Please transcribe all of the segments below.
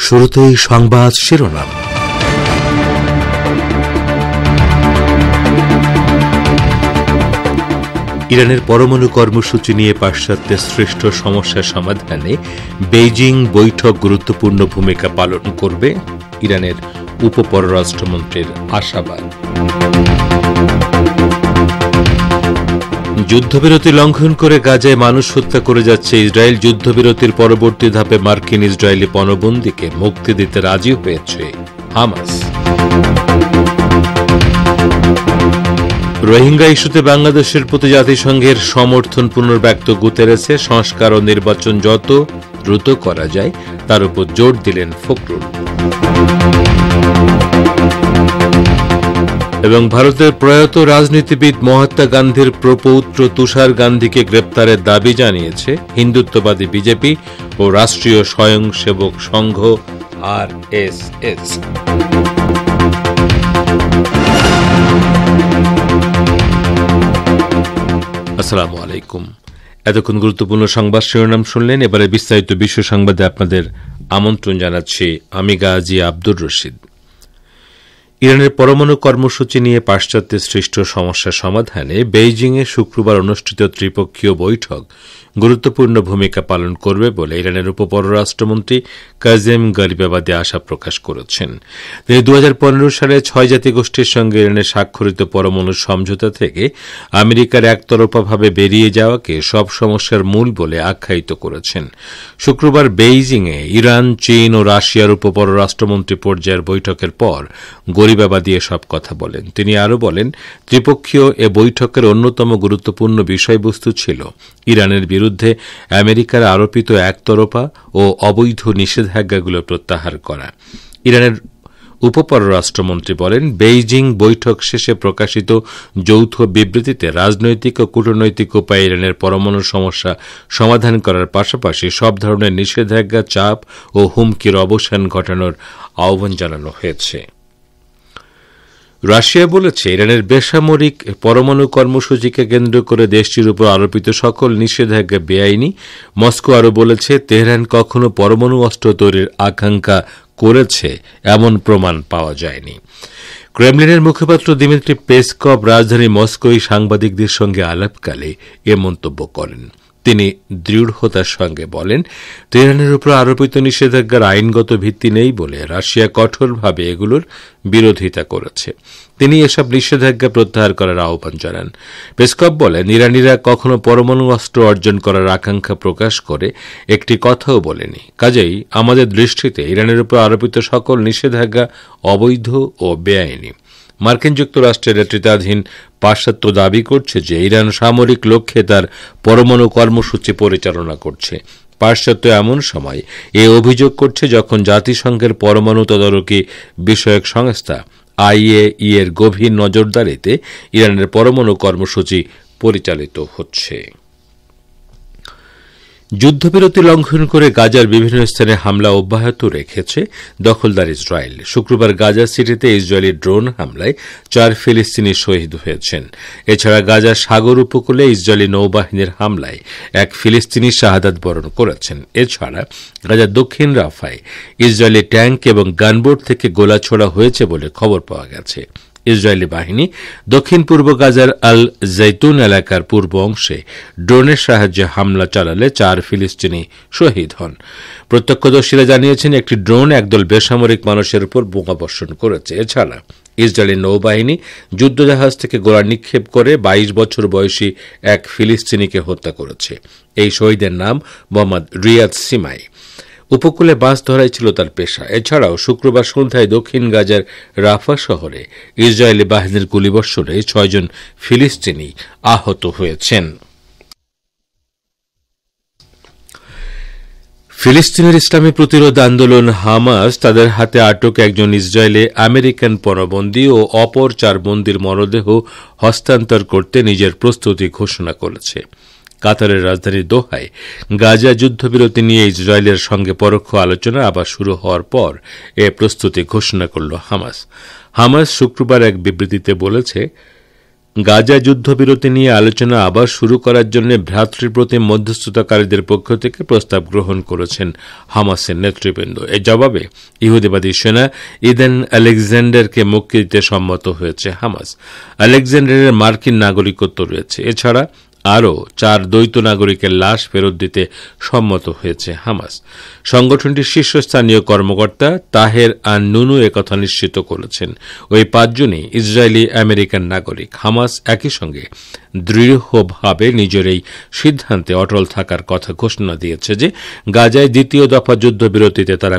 শুরুতেই সংবাদ শিরোনাম। ইরানের পরমাণু কর্মসূচি নিয়ে পাশ্চাত্যের সৃষ্ট সমস্যার সমাধানে বেইজিং বৈঠক গুরুত্বপূর্ণ ভূমিকা পালন করবে, ইরানের উপপররাষ্ট্রমন্ত্রীর আশাবাদ। যুদ্ধবিরতি লঙ্ঘন করে গাজায় মানুষ হত্যা করে যাচ্ছে ইসরায়েল। যুদ্ধবিরতির পরবর্তী ধাপে মার্কিন ইসরায়েলি পণবন্দীকে মুক্তি দিতে রাজি হয়েছে হামাস। রোহিঙ্গা ইস্যুতে বাংলাদেশের প্রতি জাতিসংঘের সমর্থন পুনর্ব্যক্ত গুতেরেসে। সংস্কার ও নির্বাচন যত দ্রুত করা যায় তার উপর জোর দিলেন ফখরুল। এবং ভারতের প্রয়াত রাজনীতিবিদ মহাত্মা গান্ধীর প্রপৌত্র তুষার গান্ধীকে গ্রেপ্তারের দাবি জানিয়েছে হিন্দুত্ববাদী বিজেপি ও রাষ্ট্রীয় স্বয়ংসেবক সংঘ RSS। আসসালামু আলাইকুম। এতক্ষণ গুরুত্বপূর্ণ সংবাদ শিরোনাম শুনলেন। এবারে বিস্তারিত বিশ্ব সংবাদে আপনাদের আমন্ত্রণ জানাচ্ছি আমি গাজী আব্দুর রশিদ। ইরানের পরমাণু কর্মসূচি নিয়ে পাশ্চাত্যের সৃষ্ট সমস্যা সমাধানে বেইজিংয়ে শুক্রবার অনুষ্ঠিত ত্রিপক্ষীয় বৈঠক গুরুত্বপূর্ণ ভূমিকা পালন করবে বলে ইরানের উপপররাষ্ট্রমন্ত্রী কাজেম গারিবাবাদি আশা প্রকাশ করেছেন। তিনি 2015 সালে 6 জাতিগোষ্ঠীর সঙ্গে ইরানের স্বাক্ষরিত পরমাণু সমঝোতা থেকে আমেরিকার একতরফাভাবে বেরিয়ে যাওয়াকে সব সমস্যার মূল বলে আখ্যায়িত করেছেন। শুক্রবার বেইজিংয়ে ইরান, চীন ও রাশিয়ার উপপররাষ্ট্রমন্ত্রী পর্যায়ের বৈঠকের পর গরিবাবাদি এসব কথা বলেন। তিনি আরও বলেন, ত্রিপক্ষীয় এ বৈঠকের অন্যতম গুরুত্বপূর্ণ বিষয়বস্তু ছিল ইরানের বিরুদ্ধে আমেরিকার আরোপিত একতরফা ও অবৈধ নিষেধাজ্ঞাগুলো প্রত্যাহার করা। ইরানের উপপররাষ্ট্রমন্ত্রী বলেন, বেইজিং বৈঠক শেষে প্রকাশিত যৌথ বিবৃতিতে রাজনৈতিক ও কূটনৈতিক উপায়ে ইরানের পরমাণু সমস্যা সমাধান করার পাশাপাশি সব ধরনের নিষেধাজ্ঞা, চাপ ও হুমকির অবসান ঘটানোর আহ্বান জানানো হয়েছে। রাশিয়া বলেছে, ইরানের বেসামরিক পরমাণু কর্মসূচিকে কেন্দ্র করে দেশটির উপর আরোপিত সকল নিষেধাজ্ঞা বেআইনি। মস্কো আরও বলেছে, তেহরান কখনো পরমাণু অস্ত্র তৈরির আকাঙ্ক্ষা করেছে এমন প্রমাণ পাওয়া যায়নি। ক্রেমলিনের মুখপাত্র দিমিত্রি পেসকভ রাজধানী মস্কোয় সাংবাদিকদের সঙ্গে আলাপকালে এ মন্তব্য করেন। তিনি দৃঢ়তার সঙ্গে বলেন, তেহরানের উপর আরোপিত নিষেধাজ্ঞার আইনগত ভিত্তি নেই বলে রাশিয়া কঠোরভাবে এগুলোর বিরোধিতা করেছে। তিনি এসব নিষেধাজ্ঞা প্রত্যাহার করার আহ্বান জানান। পেসকভ বলেন, ইরানিরা কখনো পরমাণু অস্ত্র অর্জন করার আকাঙ্ক্ষা প্রকাশ করে একটি কথাও বলেনি। কাজেই আমাদের দৃষ্টিতে ইরানের উপর আরোপিত সকল নিষেধাজ্ঞা অবৈধ ও বেআইনি। মার্কিন যুক্তরাষ্ট্রের নেতৃত্বাধীন পাশ্চাত্য দাবি করছে যে ইরান সামরিক লক্ষ্যে তার পরমাণু কর্মসূচি পরিচালনা করছে। পাশ্চাত্য এমন সময় এ অভিযোগ করছে যখন জাতিসংঘের পরমাণু তদারকি বিষয়ক সংস্থা IAEA এর গভীর নজরদারিতে ইরানের পরমাণু কর্মসূচি পরিচালিত হচ্ছে। যুদ্ধবিরতি লঙ্ঘন করে গাজার বিভিন্ন স্থানে হামলা অব্যাহত রেখেছে দখলদার ইসরায়েল। শুক্রবার গাজা সিটিতে ইসরায়েলি ড্রোন হামলায় 4 ফিলিস্তিনি শহীদ হয়েছেন। এছাড়া গাজার সাগর উপকূলে ইসরায়েলি নৌবাহিনীর হামলায় 1 ফিলিস্তিনি শাহাদাত বরণ করেছেন। এছাড়া গাজার দক্ষিণ রাফায় ইসরায়েলি ট্যাঙ্ক এবং গানবোট থেকে গোলা ছোড়া হয়েছে বলে খবর পাওয়া গেছে। ইসরায়েলি বাহিনী দক্ষিণ পূর্ব গাজার আল জৈতুন এলাকার পূর্ব অংশে ড্রোনের সাহায্যে হামলা চালালে 4 ফিলিস্তিনি শহীদ হন। প্রত্যক্ষদর্শীরা জানিয়েছেন, একটি ড্রোন একদল বেসামরিক মানুষের উপর বোমাবর্ষণ করেছে। এছাড়া ইসরায়েলি নৌবাহিনী যুদ্ধজাহাজ থেকে গোলা নিক্ষেপ করে 22 বছর বয়সী 1 ফিলিস্তিনিকে হত্যা করেছে। এই শহীদের নাম মোহাম্মদ রিয়াদ সিমাই। উপকূলে মাছ ধরাই ছিল তার পেশা। এছাড়াও শুক্রবার সন্ধ্যায় দক্ষিণ গাজার রাফা শহরে ইসরায়েলি বাহিনীর গুলিবর্ষণে 6 জন ফিলিস্তিনি আহত হয়েছেন। ফিলিস্তিনের ইসলামী প্রতিরোধ আন্দোলন হামাস তাদের হাতে আটক একজন ইসরায়েলি আমেরিকান পণবন্দী ও অপর 4 বন্দীর মরদেহ হস্তান্তর করতে নিজের প্রস্তুতি ঘোষণা করেছে। কাতারের রাজধানী দোহায় গাজা যুদ্ধবিরতি নিয়ে ইসরায়েলের সঙ্গে পরোক্ষ আলোচনা আবার শুরু হওয়ার পর এ প্রস্তুতি ঘোষণা করল হামাস। হামাস শুক্রবার এক বিবৃতিতে বলেছে, গাজা যুদ্ধবিরতি নিয়ে আলোচনা আবার শুরু করার জন্য ভ্রাতৃপ্রতিম মধ্যস্থতাকারীদের পক্ষ থেকে প্রস্তাব গ্রহণ করেছেন হামাসের নেতৃবৃন্দ। এর জবাবে ইহুদিবাদী সেনা ইদেন আলেকজান্ডারকে মুক্তি দিতে সম্মত হয়েছে হামাস। আলেকজান্ডারের মার্কিন নাগরিকত্ব রয়েছে। এছাড়া আরও 4 দ্বৈত নাগরিকের লাশ ফেরত দিতে সম্মত হয়েছে হামাস। সংগঠনটির শীর্ষস্থানীয় কর্মকর্তা তাহের আন নুনু একথা নিশ্চিত করেছেন। ওই 5 জনই ইসরায়েলি আমেরিকান নাগরিক। হামাস একই সঙ্গে দৃঢ়ভাবে নিজের এই সিদ্ধান্তে অটল থাকার কথা ঘোষণা দিয়েছে যে গাজায় দ্বিতীয় দফা যুদ্ধবিরতিতে তারা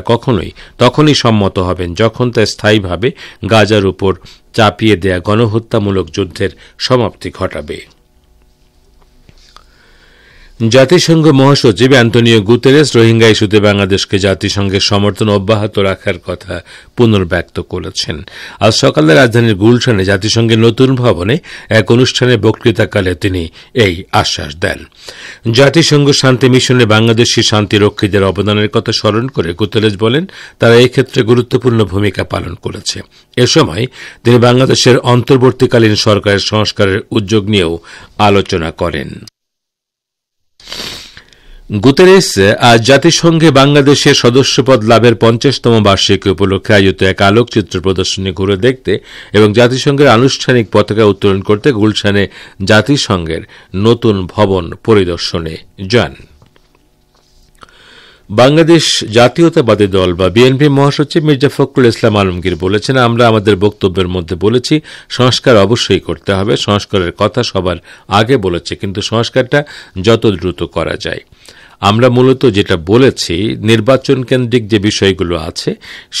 তখনই সম্মত হবেন যখন তা স্থায়ীভাবে গাজার উপর চাপিয়ে দেয়া গণহত্যামূলক যুদ্ধের সমাপ্তি ঘটাবে। জাতিসংঘ মহাসচিব অ্যান্তোনিও গুতেরেস রোহিঙ্গা ইস্যুতে বাংলাদেশকে জাতিসংঘের সমর্থন অব্যাহত রাখার কথা পুনর্ব্যক্ত করেছেন। আজ সকালে রাজধানীর গুলশানে জাতিসংঘের নতুন ভবনে এক অনুষ্ঠানে বক্তৃতাকালে তিনি এই আশ্বাস দেন। জাতিসংঘ শান্তি মিশনে বাংলাদেশি শান্তিরক্ষীদের অবদানের কথা স্মরণ করে গুতেরেস বলেন, তারা এক্ষেত্রে গুরুত্বপূর্ণ ভূমিকা পালন করেছে। এ সময় তিনি বাংলাদেশের অন্তর্বর্তীকালীন সরকারের সংস্কারের উদ্যোগ নিয়েও আলোচনা করেন। গুতেরেস আজ জাতিসংঘে বাংলাদেশের সদস্যপদ লাভের 50তম বার্ষিকী উপলক্ষে আয়োজিত এক আলোকচিত্র প্রদর্শনী ঘুরে দেখতে এবং জাতিসংঘের আনুষ্ঠানিক পতাকা উত্তোলন করতে গুলশানে জাতিসংঘের নতুন ভবন পরিদর্শনে যান। বাংলাদেশ জাতীয়তাবাদী দল বা বিএনপি মহাসচিব মির্জা ফখরুল ইসলাম আলমগীর বলেছেন, আমরা আমাদের বক্তব্যের মধ্যে বলেছি সংস্কার অবশ্যই করতে হবে। সংস্কারের কথা সবার আগে বলেছে, কিন্তু সংস্কারটা যত দ্রুত করা যায়। আমরা মূলত যেটা বলেছি, নির্বাচন কেন্দ্রিক যে বিষয়গুলো আছে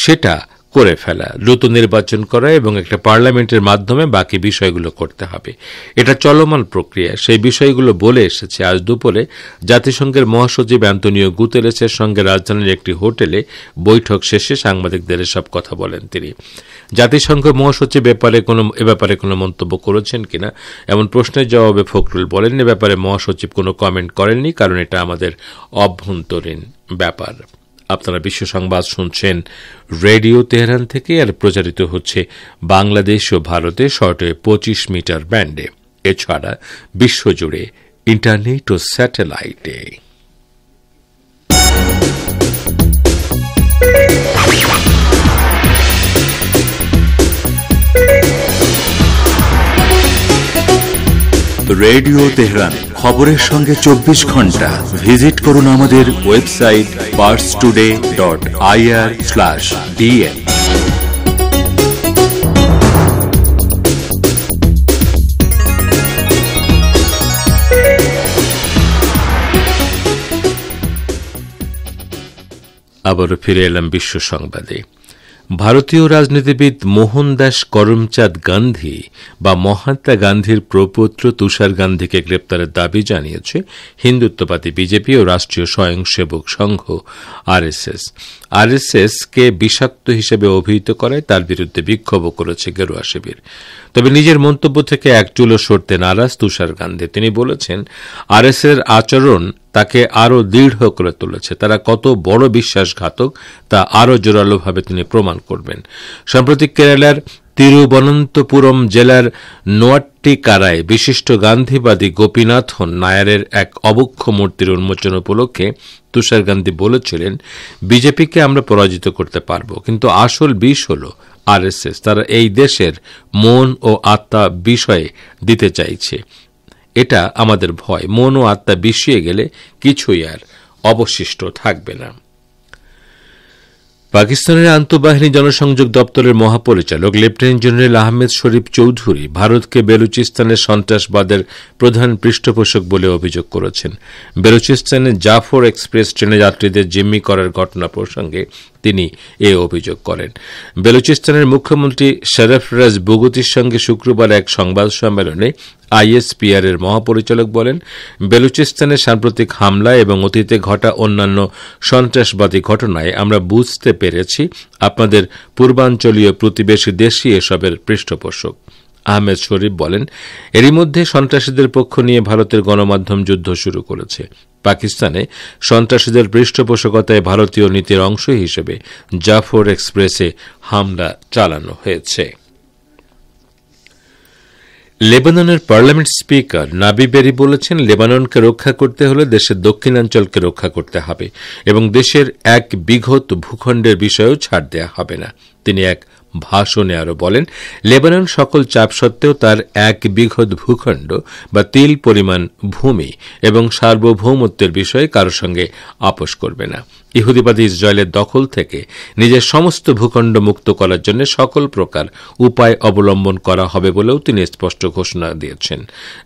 সেটা করে ফেলা, দ্রুত নির্বাচন করা এবং একটা পার্লামেন্টের মাধ্যমে বাকি বিষয়গুলো করতে হবে। এটা চলমান প্রক্রিয়া। সেই বিষয়গুলো বলে এসেছে। আজ দুপুরে জাতিসংঘের মহাসচিব অ্যান্তোনিও গুতেরেসের সঙ্গে রাজধানীর একটি হোটেলে বৈঠক শেষে সাংবাদিকদের এসব কথা বলেন তিনি। জাতিসংঘ মহাসচিব এ ব্যাপারে কোনো মন্তব্য করেছেন কিনা এমন প্রশ্নের জবাবে ফখরুল বলেন, এ ব্যাপারে মহাসচিব কোনো কমেন্ট করেননি, কারণ এটা আমাদের অভ্যন্তরীণ ব্যাপার। আপনারা বিশ্ব সংবাদ শুনছেন রেডিও তেহরান থেকে, আর প্রচারিত হচ্ছে বাংলাদেশ ও ভারতে শর্টওয়েভ 25 মিটার ব্যান্ডে, এছাড়া বিশ্বজুড়ে ইন্টারনেট ও স্যাটেলাইটে। রেডিও তেহরান, খবরের সঙ্গে 24 ঘন্টা। ভিজিট করুন আমাদের ওয়েবসাইট parstoday.ir/dn। আবারও ফিরে এলাম বিশ্ব সংবাদে। ভারতীয় রাজনীতিবিদ মোহনদাস করমচাঁদ গান্ধী বা মহাত্মা গান্ধীর প্রপৌত্র তুষার গান্ধীকে গ্রেপ্তারের দাবি জানিয়েছে হিন্দুত্ববাদী বিজেপি ও রাষ্ট্রীয় স্বয়ংসেবক সংঘ আরএসএস। আরএসএসকে বিষাক্ত হিসেবে অভিহিত করায় তার বিরুদ্ধে বিক্ষোভও করেছে গেরুয়া শিবির। তবে নিজের মন্তব্য থেকে এক চুলও সরতে নারাজ তুষার গান্ধী। তিনি বলেছেন, আরএসএসের আচরণ তাকে আরও দৃঢ় করে তুলেছে। তারা কত বড় বিশ্বাসঘাতক তা আরও জোরালোভাবে তিনি প্রমাণ করবেন। সম্প্রতি কেরালার তিরুবনন্তপুরম জেলার নোয়াট্টিকারায় বিশিষ্ট গান্ধীবাদী গোপীনাথন নায়ারের এক অবক্ষ মূর্তির উন্মোচন উপলক্ষে তুষার গান্ধী বলেছিলেন, বিজেপিকে আমরা পরাজিত করতে পারব, কিন্তু আসল বিষ হল আরএসএস। তারা এই দেশের মন ও আত্মা বিষয়ে দিতে চাইছে। এটা আমাদের ভয়। মন ও আত্মা বিষিয়ে গেলে কিছুই আর অবশিষ্ট থাকবে না। পাকিস্তানের আন্তঃবাহিনী জনসংযোগ দপ্তরের মহাপরিচালক লেফটেন্যান্ট জেনারেল আহমেদ শরীফ চৌধুরী ভারতকে বেলুচিস্তানের সন্ত্রাসবাদের প্রধান পৃষ্ঠপোষক বলে অভিযোগ করেছেন। বেলুচিস্তানের জাফর এক্সপ্রেস ট্রেনে যাত্রীদের জিম্মি করার ঘটনা প্রসঙ্গে তিনি এ অভিযোগ করেন। বেলুচিস্তানের মুখ্যমন্ত্রী শরফরাজ বুগুতির সঙ্গে শুক্রবার এক সংবাদ সম্মেলনে আইএসপিআর এর মহাপরিচালক বলেন, বেলুচিস্তানের সাম্প্রতিক হামলা এবং অতীতে ঘটা অন্যান্য সন্ত্রাসবাদী ঘটনায় আমরা বুঝতে পেরেছি আপনাদের পূর্বাঞ্চলীয় প্রতিবেশী দেশই এসবের পৃষ্ঠপোষক। আহমেদ শরীফ বলেন, এরই মধ্যে সন্ত্রাসীদের পক্ষ নিয়ে ভারতের গণমাধ্যম যুদ্ধ শুরু করেছে। পাকিস্তানে সন্ত্রাসীদের পৃষ্ঠপোষকতায় ভারতীয় নীতির অংশ হিসেবে জাফর এক্সপ্রেসে হামলা চালানো হয়েছে। লেবাননের পার্লামেন্ট স্পিকার নাবি বেরি বলেছেন, লেবাননকে রক্ষা করতে হলে দেশের দক্ষিণাঞ্চলকে রক্ষা করতে হবে এবং দেশের 1 বিঘত ভূখণ্ডের বিষয়েও ছাড় দেয়া হবে না। তিনি এক ভাষণে আরও বলেন, লেবানন সকল চাপ সত্ত্বেও তার 1 বিঘত ভূখণ্ড বা তিল পরিমাণ ভূমি এবং সার্বভৌমত্বের বিষয়ে কারো সঙ্গে আপোষ করবে না। ইহুদিবাদী ইসরায়েলের দখল থেকে নিজের সমস্ত ভূখণ্ড মুক্ত করার জন্য সকল প্রকার উপায় অবলম্বন করা হবে বলেও তিনি স্পষ্ট ঘোষণা দিয়েছেন।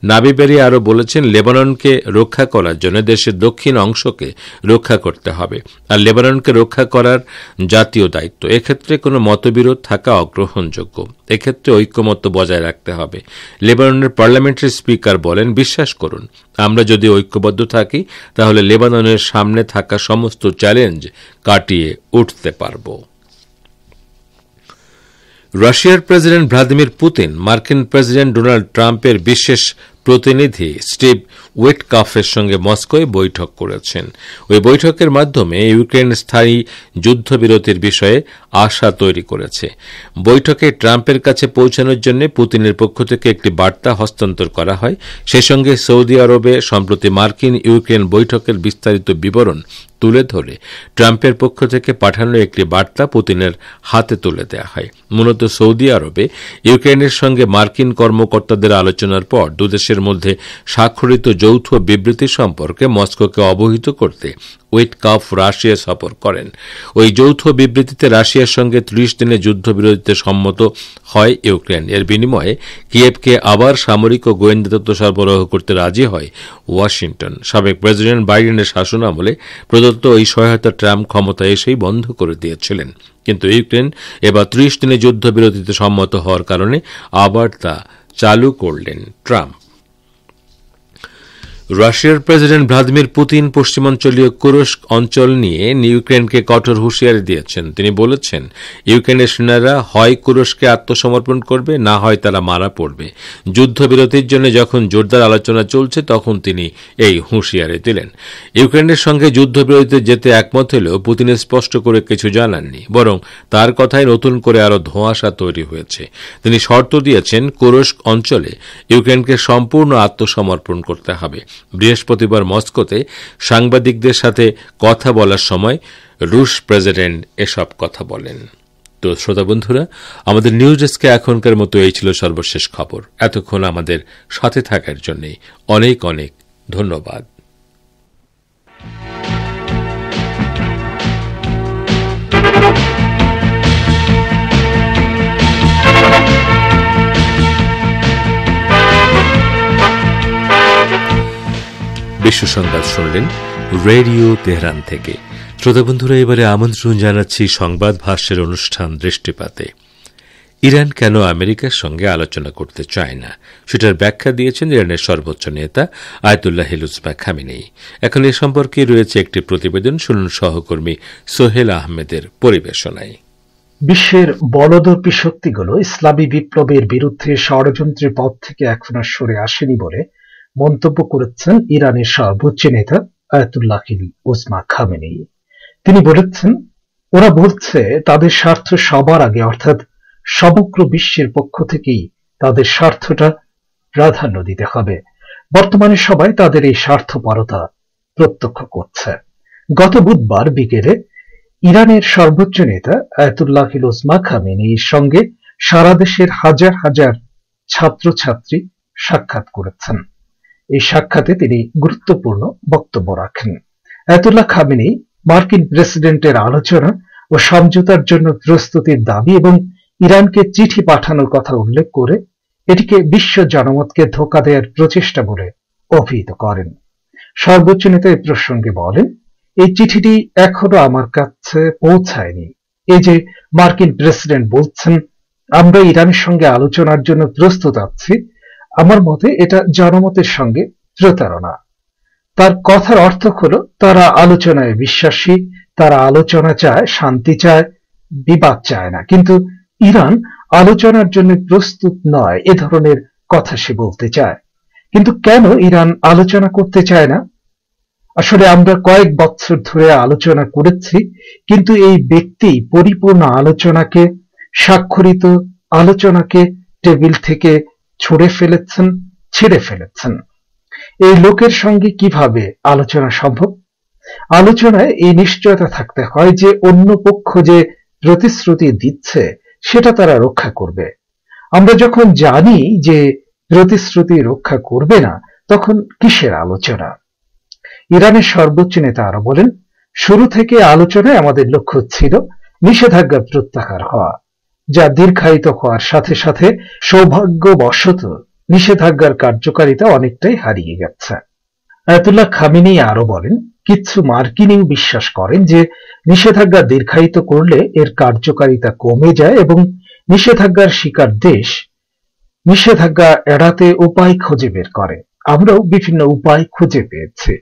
নাবি বেরি আরও বলেছেন, লেবাননকে রক্ষা করার জন্য দেশের দক্ষিণ অংশকে রক্ষা করতে হবে, আর লেবাননকে রক্ষা করার জাতীয় দায়িত্ব। এক্ষেত্রে কোনো মতবিরোধ থাকা অগ্রহণযোগ্য। এক্ষেত্রে ঐক্যমত্য বজায় রাখতে হবে। লেবাননের পার্লামেন্টারি স্পিকার বলেন, বিশ্বাস করুন, আমরা যদি ঐক্যবদ্ধ থাকি তাহলে লেবাননের সামনে থাকা সমস্ত চ্যালেঞ্জ কাটিয়ে উঠতে পারব। রাশিয়ার প্রেসিডেন্ট ভ্লাদিমির পুতিন মার্কিন প্রেসিডেন্ট ডোনাল্ড ট্রাম্পের বিশেষ প্রতিনিধি স্টিভ উইটকফের সঙ্গে মস্কোয় বৈঠক করেছেন। ওই বৈঠকের মাধ্যমে ইউক্রেন স্থায়ী যুদ্ধবিরতির বিষয়ে আশা তৈরি করেছে। বৈঠকে ট্রাম্পের কাছে পৌঁছানোর জন্য পুতিনের পক্ষ থেকে একটি বার্তা হস্তান্তর করা হয়। সেই সঙ্গে সৌদি আরবে সম্প্রতি মার্কিন ইউক্রেন বৈঠকের বিস্তারিত বিবরণ তুলে ধরে ট্রাম্পের পক্ষ থেকে পাঠানো একটি বার্তা পুতিনের হাতে তুলে দেওয়া হয়। মূলত সৌদি আরবে ইউক্রেনের সঙ্গে মার্কিন কর্মকর্তাদের আলোচনার পর দুদেশের মধ্যে স্বাক্ষরিত যৌথ বিবৃতি সম্পর্কে মস্কোকে অবহিত করতে উইটকফ রাশিয়া সফর করেন। ওই যৌথ বিবৃতিতে রাশিয়ার সঙ্গে 30 দিনের যুদ্ধবিরতিতে সম্মত হয় ইউক্রেন। এর বিনিময়ে কিয়েভকে আবার সামরিক ও গোয়েন্দা তথ্য সরবরাহ করতে রাজি হয় ওয়াশিংটন। সাবেক প্রেসিডেন্ট বাইডেনের শাসনামলে প্রদত্ত এই সহায়তা ট্রাম্প ক্ষমতায় এসেই বন্ধ করে দিয়েছিলেন, কিন্তু ইউক্রেন এবার 30 দিনের যুদ্ধবিরতিতে সম্মত হওয়ার কারণে আবার তা চালু করলেন ট্রাম্প। রাশিয়ার প্রেসিডেন্ট ভ্লাদিমির পুতিন পশ্চিমাঞ্চলীয় কুরস্ক অঞ্চল নিয়ে ইউক্রেনকে কঠোর হুঁশিয়ারি দিয়েছেন। তিনি বলেছেন, ইউক্রেনের সেনারা হয় কুরস্কে আত্মসমর্পণ করবে, না হয় তারা মারা পড়বে। যুদ্ধবিরতির জন্য যখন জোরদার আলোচনা চলছে তখন তিনি এই হুঁশিয়ারি দিলেন। ইউক্রেনের সঙ্গে যুদ্ধবিরতিতে যেতে একমত হলেও পুতিন স্পষ্ট করে কিছু জানাননি, বরং তার কথায় নতুন করে আরও ধোঁয়াশা তৈরি হয়েছে। তিনি শর্ত দিয়েছেন, কুরস্ক অঞ্চলে ইউক্রেনকে সম্পূর্ণ আত্মসমর্পণ করতে হবে। বৃহস্পতিবার মস্কোতে সাংবাদিকদের সাথে কথা বলার সময় রুশ প্রেসিডেন্ট এসব কথা বলেন। তো শ্রোতা বন্ধুরা, আমাদের নিউজ ডেস্কে এখনকার মতো এই ছিল সর্বশেষ খবর। এতক্ষণ আমাদের সাথে থাকার জন্য অনেক অনেক ধন্যবাদ। বিশ্ব সংবাদ শুনলেন রেডিও তেহরান থেকে। শ্রোতা বন্ধুরা, এবারে আমন্ত্রণ জানাচ্ছি সংবাদ ভাষ্যের অনুষ্ঠান দৃষ্টিপাতে। ইরান কেন আমেরিকার সঙ্গে আলোচনা করতে চায় না, সেটার ব্যাখ্যা দিয়েছেন ইরানের সর্বোচ্চ নেতা আয়াতুল্লাহ উজমা খামেনেই। এখন এ সম্পর্কে রয়েছে একটি প্রতিবেদন, শুনুন সহকর্মী সোহেল আহমেদের পরিবেশনায়। বিশ্বের বলদর্পী শক্তিগুলো ইসলামী বিপ্লবের বিরুদ্ধে ষড়যন্ত্রের পথ থেকে এখনো সরে আসেনি বলে মন্তব্য করেছেন ইরানের সর্বোচ্চ নেতা আয়াতুল্লাহ উজমা খামেনেই। তিনি বলেছেন, ওরা বলছে তাদের স্বার্থ সবার আগে, অর্থাৎ সমগ্র বিশ্বের পক্ষ থেকেই তাদের স্বার্থটা প্রাধান্য দিতে হবে। বর্তমানে সবাই তাদের এই স্বার্থপরতা প্রত্যক্ষ করছে। গত বুধবার বিকেলে ইরানের সর্বোচ্চ নেতা আয়াতুল্লাহ উজমা খামেনেইর সঙ্গে সারা দেশের হাজার হাজার ছাত্রছাত্রী সাক্ষাৎ করেছেন। এই সাক্ষাতে তিনি গুরুত্বপূর্ণ বক্তব্য রাখেন। আয়াতুল্লাহ খামেনেই মার্কিন প্রেসিডেন্টের আলোচনা ও সমঝোতার জন্য প্রস্তুতির দাবি এবং ইরানকে চিঠি পাঠানোর কথা উল্লেখ করে এটিকে বিশ্ব জনমতকে ধোঁকা দেওয়ার প্রচেষ্টা বলে অভিহিত করেন। সর্বোচ্চ নেতা এ প্রসঙ্গে বলেন, এই চিঠিটি এখনো আমার কাছে পৌঁছায়নি। এই যে মার্কিন প্রেসিডেন্ট বলছেন আমরা ইরানের সঙ্গে আলোচনার জন্য প্রস্তুত আছি, আমার মতে এটা জনমতের সঙ্গে প্রতারণা। তার কথার অর্থ হলো তারা আলোচনায় বিশ্বাসী, তারা আলোচনা চায়, শান্তি চায়, বিবাদ চায় না, কিন্তু ইরান আলোচনার জন্য প্রস্তুত নয়, এ ধরনের কথা সে বলতে চায়। কিন্তু কেন ইরান আলোচনা করতে চায় না? আসলে আমরা কয়েক বছর ধরে আলোচনা করেছি, কিন্তু এই ব্যক্তি পরিপূর্ণ আলোচনাকে, স্বাক্ষরিত আলোচনাকে টেবিল থেকে ছুঁড়ে ফেলেছেন, ছিঁড়ে ফেলেছেন। এই লোকের সঙ্গে কিভাবে আলোচনা সম্ভব? আলোচনায় এই নিশ্চয়তা থাকতে হয় যে অন্য পক্ষ যে প্রতিশ্রুতি দিচ্ছে সেটা তারা রক্ষা করবে। আমরা যখন জানি যে প্রতিশ্রুতি রক্ষা করবে না, তখন কিসের আলোচনা? ইরানের সর্বোচ্চ নেতা আরো বলেন, শুরু থেকে আলোচনায় আমাদের লক্ষ্য ছিল নিষেধাজ্ঞা প্রত্যাহার হওয়া, যা দীর্ঘায়িত হওয়ার সাথে সাথে সৌভাগ্যবশত নিষেধাজ্ঞার কার্যকারিতা অনেকটাই হারিয়ে গেছে। আয়াতুল্লাহ খামেনি আরো বলেন, কিছু মার্কিনীও বিশ্বাস করেন যে নিষেধাজ্ঞা দীর্ঘায়িত করলে এর কার্যকারিতা কমে যায় এবং নিষেধাজ্ঞার শিকার দেশ নিষেধাজ্ঞা এড়াতে উপায় খুঁজে বের করে। আমরাও বিভিন্ন উপায় খুঁজে পেয়েছি।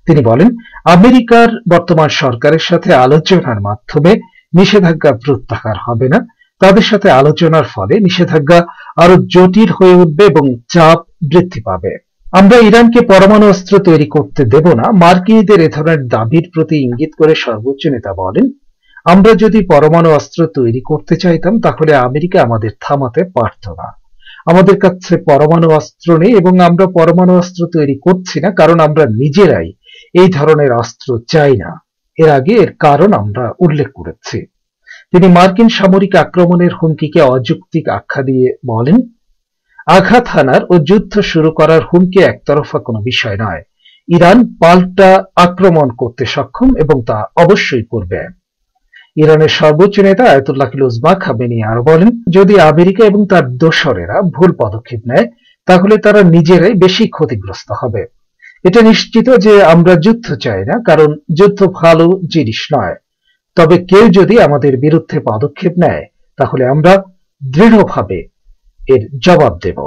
তিনি বলেন, আমেরিকার বর্তমান সরকারের সাথে আলোচনার মাধ্যমে নিষেধাজ্ঞা প্রত্যাহার হবে না। তাদের সাথে আলোচনার ফলে নিষেধাজ্ঞা আরো জটিল হয়ে উঠবে এবং চাপ বৃদ্ধি পাবে। আমরা ইরানকে পরমাণু অস্ত্র তৈরি করতে দেব না, মার্কিনীদের এ ধরনের দাবির প্রতি ইঙ্গিত করে সর্বোচ্চ নেতা বলেন, আমরা যদি পরমাণু অস্ত্র তৈরি করতে চাইতাম তাহলে আমেরিকা আমাদের থামাতে পারত না। আমাদের কাছে পরমাণু অস্ত্র নেই এবং আমরা পরমাণু অস্ত্র তৈরি করছি না কারণ আমরা নিজেরাই এই ধরনের অস্ত্র চাই না। এর আগে এর কারণ আমরা উল্লেখ করেছি। তিনি মার্কিন সামরিক আক্রমণের হুমকিকে অযৌক্তিক আখ্যা দিয়ে বলেন, আঘাত হানার ও যুদ্ধ শুরু করার হুমকি একতরফা কোনো বিষয় নয়। ইরান পাল্টা আক্রমণ করতে সক্ষম এবং তা অবশ্যই করবে। ইরানের সর্বোচ্চ নেতা আয়াতুল্লাহ উজমা খামেনি আরো বলেন, যদি আমেরিকা এবং তার দোসরেরা ভুল পদক্ষেপ নেয় তাহলে তারা নিজেরাই বেশি ক্ষতিগ্রস্ত হবে। এটা নিশ্চিত যে আমরা যুদ্ধ চাই না, কারণ যুদ্ধ ভালো জিনিস নয়। তবে কেউ যদি আমাদের বিরুদ্ধে পদক্ষেপ নেয় তাহলে আমরা দৃঢ়ভাবে এর জবাব দেব।